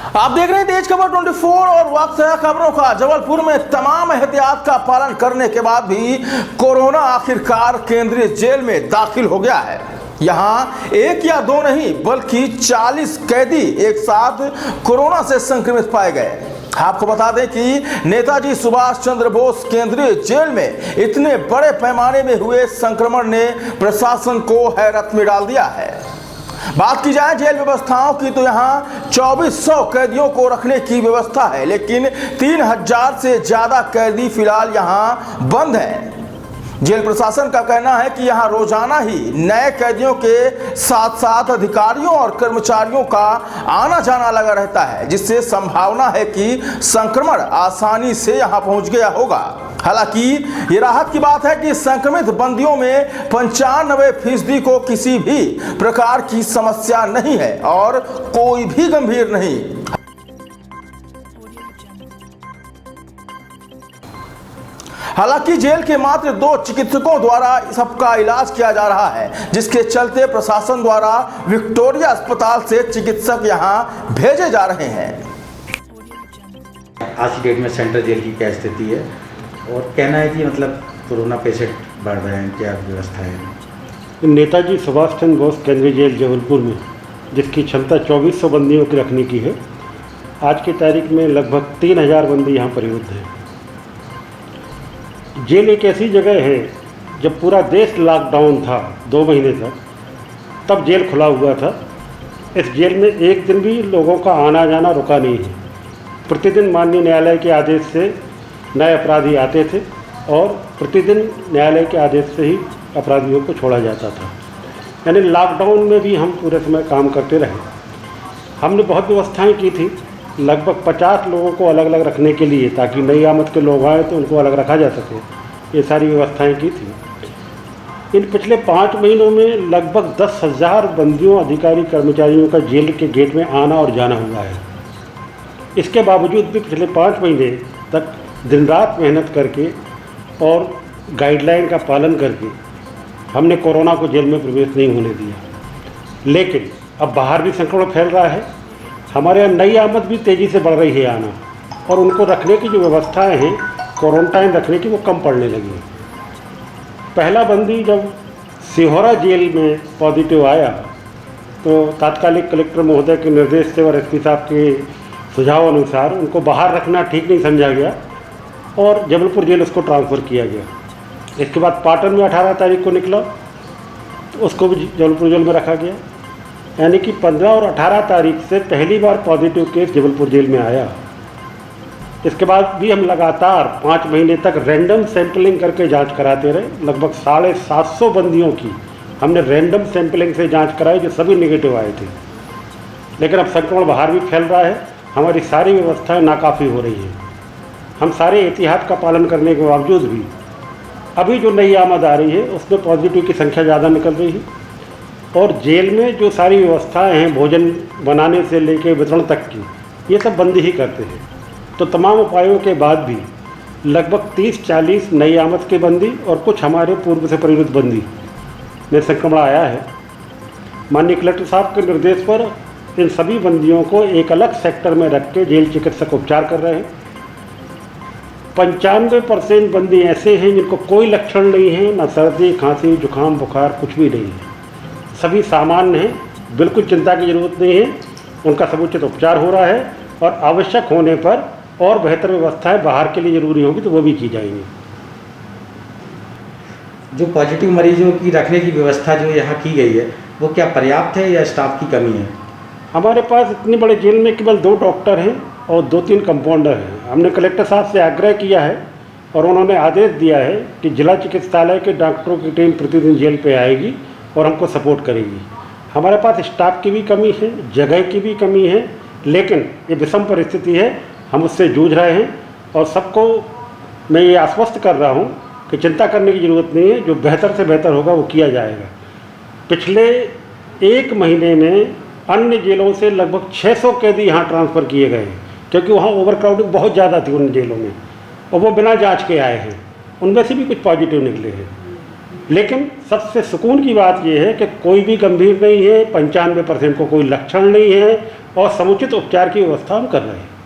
आप देख रहे हैं तेज खबर 24 और वक्त है खबरों का। जबलपुर में तमाम एहतियात का पालन करने के बाद भी कोरोना आखिरकार केंद्रीय जेल में दाखिल हो गया है। यहां एक या दो नहीं बल्कि 40 कैदी एक साथ कोरोना से संक्रमित पाए गए। आपको बता दें कि नेताजी सुभाष चंद्र बोस केंद्रीय जेल में इतने बड़े पैमाने में हुए संक्रमण ने प्रशासन को हैरत में डाल दिया है। बात की जाए जेल व्यवस्थाओं की तो यहाँ 2400 कैदियों को रखने की व्यवस्था है, लेकिन 3000 से ज्यादा कैदी फिलहाल यहाँ बंद हैं। जेल प्रशासन का कहना है कि यहाँ रोजाना ही नए कैदियों के साथ साथ अधिकारियों और कर्मचारियों का आना जाना लगा रहता है, जिससे संभावना है कि संक्रमण आसानी से यहाँ पहुँच गया होगा। हालांकि ये राहत की बात है कि संक्रमित बंदियों में 95% को किसी भी प्रकार की समस्या नहीं है और कोई भी गंभीर नहीं। हालांकि जेल के मात्र 2 चिकित्सकों द्वारा सबका इलाज किया जा रहा है, जिसके चलते प्रशासन द्वारा विक्टोरिया अस्पताल से चिकित्सक यहां भेजे जा रहे हैं। आज की डेट में सेंट्रल जेल की क्या स्थिति है और कहना है कि मतलब कोरोना पेशेंट बढ़ रहे हैं, क्या व्यवस्था है? नेताजी सुभाष चंद्र बोस केंद्रीय जेल जबलपुर में, जिसकी क्षमता 2400 बंदियों की रखने की है, आज की तारीख में लगभग 3000 बंदी यहाँ परिबद्ध हैं। जेल एक ऐसी जगह है, जब पूरा देश लॉकडाउन था 2 महीने तक, तब जेल खुला हुआ था। इस जेल में एक दिन भी लोगों का आना जाना रुका नहीं है। प्रतिदिन माननीय न्यायालय के आदेश से नए अपराधी आते थे और प्रतिदिन न्यायालय के आदेश से ही अपराधियों को छोड़ा जाता था। यानी लॉकडाउन में भी हम पूरे समय काम करते रहे। हमने बहुत व्यवस्थाएं की थी, लगभग 50 लोगों को अलग अलग रखने के लिए, ताकि नई आमद के लोग आए तो उनको अलग रखा जा सके। ये सारी व्यवस्थाएं की थी। इन पिछले 5 महीनों में लगभग 10,000 बंदियों, अधिकारी, कर्मचारियों का जेल के गेट में आना और जाना हुआ है। इसके बावजूद भी पिछले 5 महीने तक दिन रात मेहनत करके और गाइडलाइन का पालन करके हमने कोरोना को जेल में प्रवेश नहीं होने दिया। लेकिन अब बाहर भी संक्रमण फैल रहा है। हमारे यहाँ नई आमद भी तेज़ी से बढ़ रही है आना, और उनको रखने की जो व्यवस्थाएं हैं क्वारंटाइन रखने की, वो कम पड़ने लगी है। पहला बंदी जब सिहोरा जेल में पॉजिटिव आया तो तात्कालिक कलेक्टर महोदय के निर्देश से और एसपी साहब के सुझाव अनुसार उनको बाहर रखना ठीक नहीं समझा गया और जबलपुर जेल उसको ट्रांसफ़र किया गया। इसके बाद पाटन में 18 तारीख को निकला तो उसको भी जबलपुर जेल में रखा गया। यानी कि 15 और 18 तारीख से पहली बार पॉजिटिव केस जबलपुर जेल में आया। इसके बाद भी हम लगातार 5 महीने तक रैंडम सैंपलिंग करके जांच कराते रहे। लगभग 750 बंदियों की हमने रैंडम सैंपलिंग से जांच कराई, जो सभी नेगेटिव आए थे। लेकिन अब संक्रमण बाहर भी फैल रहा है, हमारी सारी व्यवस्थाएं नाकाफ़ी हो रही हैं। हम सारे एहतियात का पालन करने के बावजूद भी अभी जो नई आमद आ रही है उसमें पॉजिटिव की संख्या ज़्यादा निकल रही है। और जेल में जो सारी व्यवस्थाएं हैं, भोजन बनाने से लेकर वितरण तक की, ये सब बंदी ही करते हैं। तो तमाम उपायों के बाद भी लगभग 30-40 नई आमद के बंदी और कुछ हमारे पूर्व से परिचित बंदी में संक्रमण आया है। माननीय कलेक्टर साहब के निर्देश पर इन सभी बंदियों को एक अलग सेक्टर में रख के जेल चिकित्सक उपचार कर रहे हैं। 95% बंदी ऐसे हैं जिनको कोई लक्षण नहीं है, ना सर्दी, खांसी, जुकाम, बुखार, कुछ भी नहीं है। सभी सामान्य हैं, बिल्कुल चिंता की ज़रूरत नहीं है। उनका समुचित उपचार हो रहा है और आवश्यक होने पर और बेहतर व्यवस्थाएं बाहर के लिए ज़रूरी होगी तो वो भी की जाएंगी। जो पॉजिटिव मरीजों की रखने की व्यवस्था जो यहाँ की गई है, वो क्या पर्याप्त है या स्टाफ की कमी है? हमारे पास इतने बड़े जेल में केवल 2 डॉक्टर हैं और 2-3 कंपाउंडर हैं। हमने कलेक्टर साहब से आग्रह किया है और उन्होंने आदेश दिया है कि जिला चिकित्सालय के डॉक्टरों की टीम प्रतिदिन जेल पे आएगी और हमको सपोर्ट करेगी। हमारे पास स्टाफ की भी कमी है, जगह की भी कमी है, लेकिन ये विषम परिस्थिति है, हम उससे जूझ रहे हैं और सबको मैं ये आश्वस्त कर रहा हूँ कि चिंता करने की ज़रूरत नहीं है। जो बेहतर से बेहतर होगा वो किया जाएगा। पिछले 1 महीने में अन्य जेलों से लगभग 600 कैदी यहाँ ट्रांसफ़र किए गए हैं, क्योंकि वहाँ ओवरक्राउडिंग बहुत ज़्यादा थी उन जेलों में, और वो बिना जांच के आए हैं। उनमें से भी कुछ पॉजिटिव निकले हैं। लेकिन सबसे सुकून की बात यह है कि कोई भी गंभीर नहीं है, 95% को कोई लक्षण नहीं है, और समुचित उपचार की व्यवस्था हम कर रहे हैं।